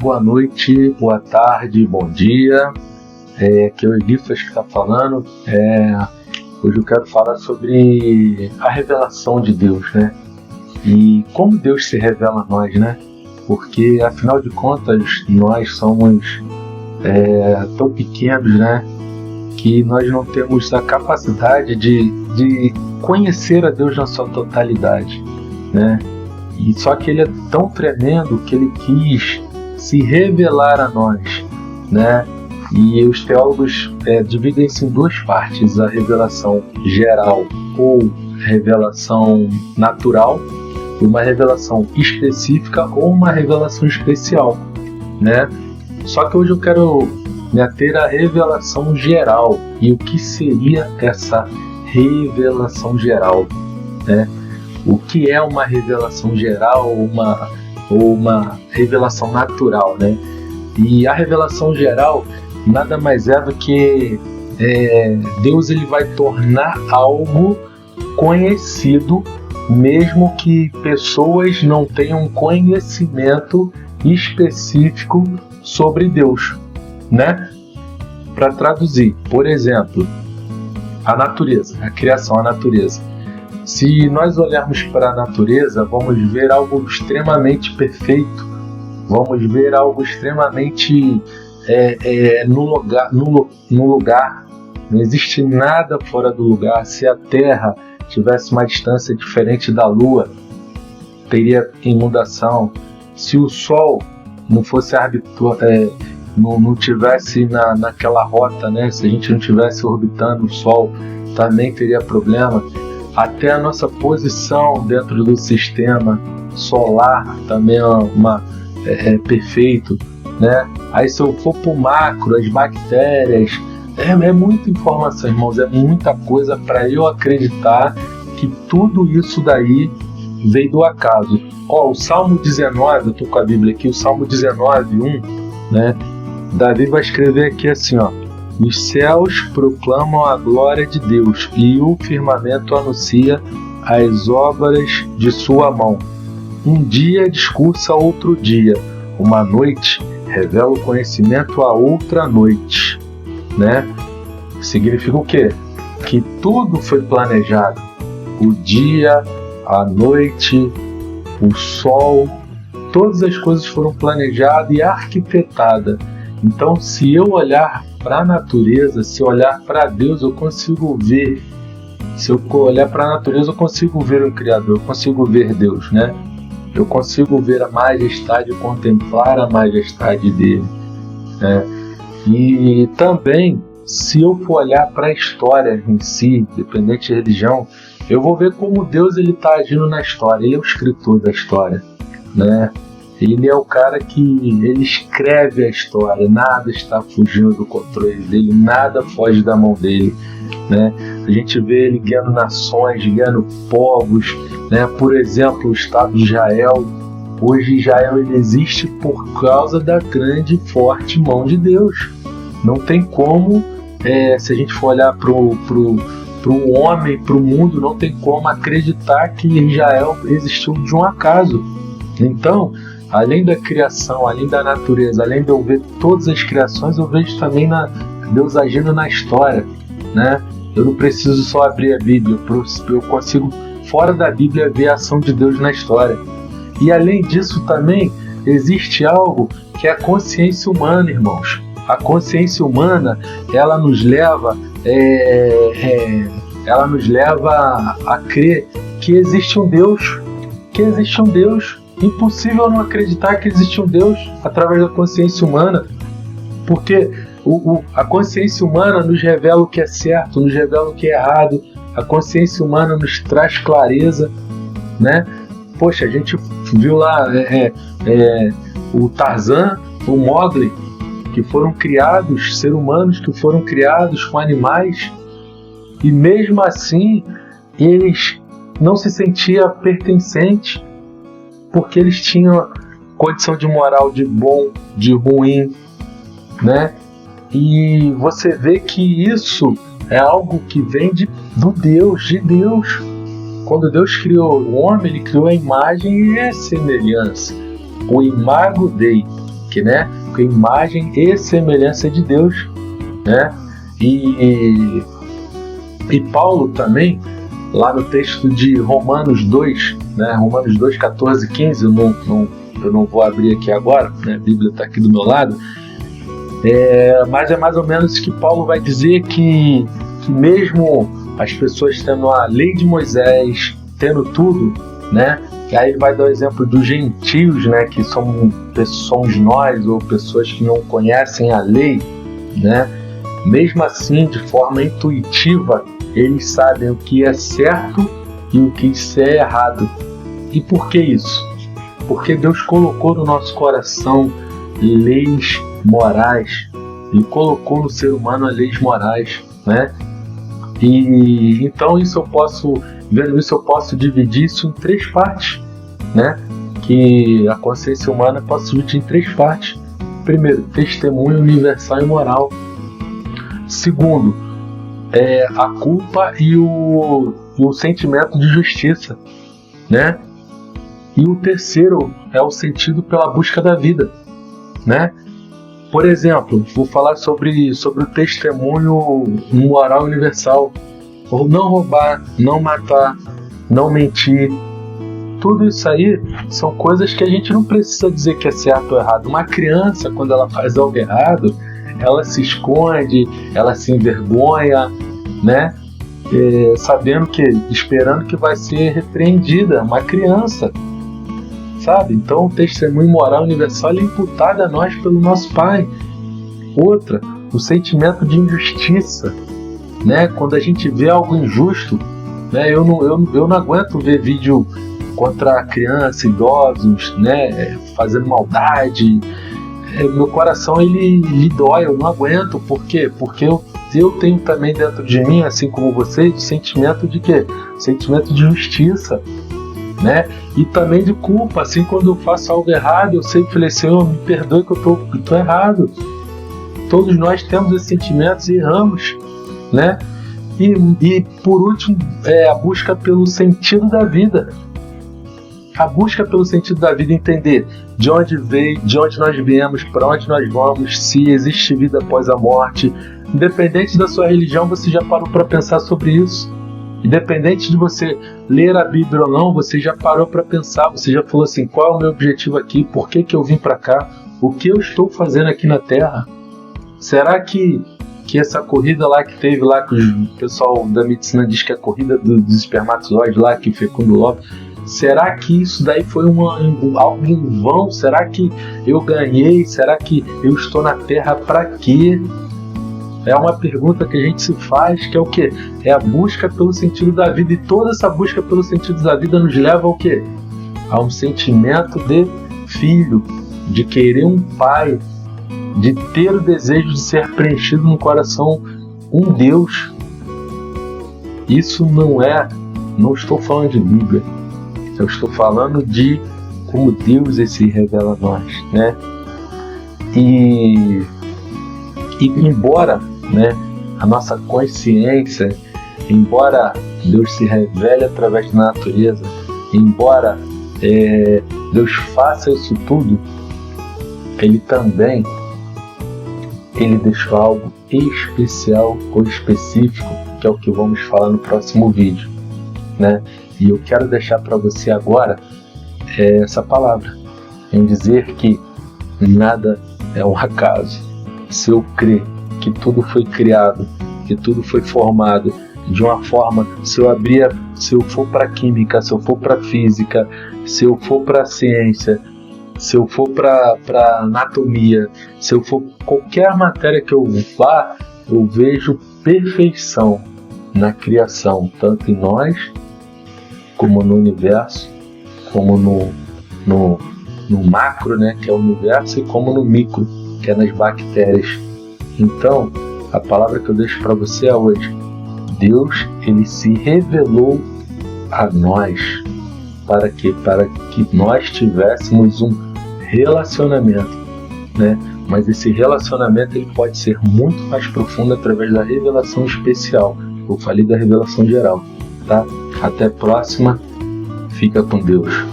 Boa noite, boa tarde, bom dia. Aqui é o Elifas que está falando. Hoje eu quero falar sobre a revelação de Deus, né? E como Deus se revela a nós, né? Porque, afinal de contas, nós somos tão pequenos, né? Que nós não temos a capacidade de conhecer a Deus na sua totalidade, né? E só que Ele é tão tremendo que Ele quis se revelar a nós, né? E os teólogos dividem-se em duas partes: a revelação geral ou revelação natural, e uma revelação específica ou uma revelação especial, né? Só que hoje eu quero me ater à revelação geral. E o que seria essa revelação geral, né? O que é uma revelação geral ou uma revelação natural, né? E a revelação geral nada mais é do que Deus ele vai tornar algo conhecido, mesmo que pessoas não tenham conhecimento específico sobre Deus, né? Para traduzir, por exemplo, a natureza, a criação, a natureza. Se nós olharmos para a natureza, vamos ver algo extremamente perfeito, vamos ver algo extremamente no lugar. Não existe nada fora do lugar. Se a Terra tivesse uma distância diferente da Lua, teria inundação. Se o Sol não fosse não tivesse naquela rota, né? Se a gente não tivesse orbitando o Sol, também teria problema. Até a nossa posição dentro do sistema solar também é perfeito, né? Aí se eu for para o macro, as bactérias, é muita informação, irmãos, é muita coisa para eu acreditar que tudo isso daí veio do acaso. O Salmo 19, eu estou com a Bíblia aqui, o Salmo 19, 1, né? Davi vai escrever aqui assim, os céus proclamam a glória de Deus e o firmamento anuncia as obras de sua mão. Um dia discursa outro dia, uma noite revela o conhecimento a outra noite, né? Significa o quê? Que tudo foi planejado. O dia, a noite, o sol, todas as coisas foram planejadas e arquitetadas. Então, se eu olhar para a natureza, se eu olhar para Deus, eu consigo ver. Se eu olhar para a natureza, eu consigo ver o Criador, eu consigo ver Deus, né? Eu consigo ver a majestade, contemplar a majestade dele, né? E também, se eu for olhar para a história em si, independente de religião, eu vou ver como Deus está agindo na história. Ele é o escritor da história, né? Ele é o cara que ele escreve a história, nada está fugindo do controle dele, nada foge da mão dele, né? A gente vê ele guiando nações, guiando povos, né? Por exemplo, o Estado de Israel. Hoje Israel ele existe por causa da grande e forte mão de Deus. Não tem como, se a gente for olhar para o homem, para o mundo, não tem como acreditar que Israel existiu de um acaso. Então, além da criação, além da natureza, além de eu ver todas as criações, eu vejo também Deus agindo na história, né? Eu não preciso só abrir a Bíblia, eu consigo, fora da Bíblia, ver a ação de Deus na história. E além disso também, existe algo que é a consciência humana, irmãos. A consciência humana, ela nos leva a crer que existe um Deus, Impossível não acreditar que existe um Deus através da consciência humana, porque a consciência humana nos revela o que é certo, nos revela o que é errado, a consciência humana nos traz clareza, né? Poxa, a gente viu lá o Tarzan, o Mowgli, que foram criados, seres humanos que foram criados com animais, e mesmo assim eles não se sentiam pertencentes, porque eles tinham condição de moral de bom, de ruim, né? E você vê que isso é algo que vem de Deus. Quando Deus criou o homem, ele criou a imagem e a semelhança. O imago Dei. que, né, com imagem e semelhança de Deus, né? E Paulo também, lá no texto de Romanos 2, né, Romanos 2, 14 e 15, eu não vou abrir aqui agora, né, a Bíblia está aqui do meu lado, mas é mais ou menos que Paulo vai dizer que mesmo as pessoas tendo a lei de Moisés, tendo tudo, né, e aí ele vai dar o exemplo dos gentios, né, que somos nós, ou pessoas que não conhecem a lei, né, mesmo assim, de forma intuitiva, eles sabem o que é certo e o que é errado. E por que isso? Porque Deus colocou no nosso coração leis morais. Ele colocou no ser humano as leis morais, né? E então vendo isso, eu posso dividir isso em 3 partes, né? Que a consciência humana posso dividir em 3 partes. Primeiro, testemunho universal e moral. Segundo, a culpa e o sentimento de justiça, né? E o terceiro é o sentido pela busca da vida, né? Por exemplo, vou falar sobre o testemunho moral universal. Não roubar, não matar, não mentir. Tudo isso aí são coisas que a gente não precisa dizer que é certo ou errado. Uma criança, quando ela faz algo errado, ela se esconde, ela se envergonha, né? Esperando que vai ser repreendida. Uma criança, sabe? Então o testemunho moral universal é imputado a nós pelo nosso Pai. Outra, o sentimento de injustiça, né? Quando a gente vê algo injusto, né? Eu não aguento ver vídeo contra criança, idosos, né? Fazendo maldade. Meu coração ele dói, eu não aguento. Por quê? Porque eu tenho também dentro de mim, assim como vocês, o sentimento de quê? Sentimento de justiça, né? E também de culpa. Assim, quando eu faço algo errado, eu sempre falei, Senhor, me perdoe que eu tô errado. Todos nós temos esses sentimentos e erramos, né? E por último, a busca pelo sentido da vida. A busca pelo sentido da vida, entender de onde veio, de onde nós viemos, para onde nós vamos, se existe vida após a morte. Independente da sua religião, você já parou para pensar sobre isso? Independente de você ler a Bíblia ou não, você já parou para pensar, você já falou assim, qual é o meu objetivo aqui, por que eu vim para cá, o que eu estou fazendo aqui na Terra? Será que essa corrida lá que teve lá, que o pessoal da medicina diz que é a corrida dos espermatozoides lá, que fecunda o óvulo, será que isso daí foi algo em vão? Será que eu ganhei? Será que eu estou na Terra para quê? É uma pergunta que a gente se faz, que é o quê? É a busca pelo sentido da vida. E toda essa busca pelo sentido da vida nos leva ao quê? A um sentimento de filho, de querer um pai, de ter o desejo de ser preenchido no coração um Deus. Isso não estou falando de Bíblia. Eu estou falando de como Deus se revela a nós, né? E embora, né, a nossa consciência, embora Deus se revele através da natureza, embora Deus faça isso tudo, Ele também deixou algo especial ou específico, que é o que vamos falar no próximo vídeo, né? E eu quero deixar para você agora essa palavra, em dizer que nada é um acaso. Se eu crer que tudo foi criado, que tudo foi formado de uma forma, se eu for para química, se eu for para física, se eu for para ciência, se eu for para anatomia, se eu for qualquer matéria que eu vá, eu vejo perfeição na criação, tanto em nós, como no universo, como no macro, né, que é o universo, e como no micro, que é nas bactérias. Então, a palavra que eu deixo para você hoje, Deus, Ele se revelou a nós para que nós tivéssemos um relacionamento, né? Mas esse relacionamento ele pode ser muito mais profundo através da revelação especial. Eu falei da revelação geral, tá? Até a próxima. Fica com Deus.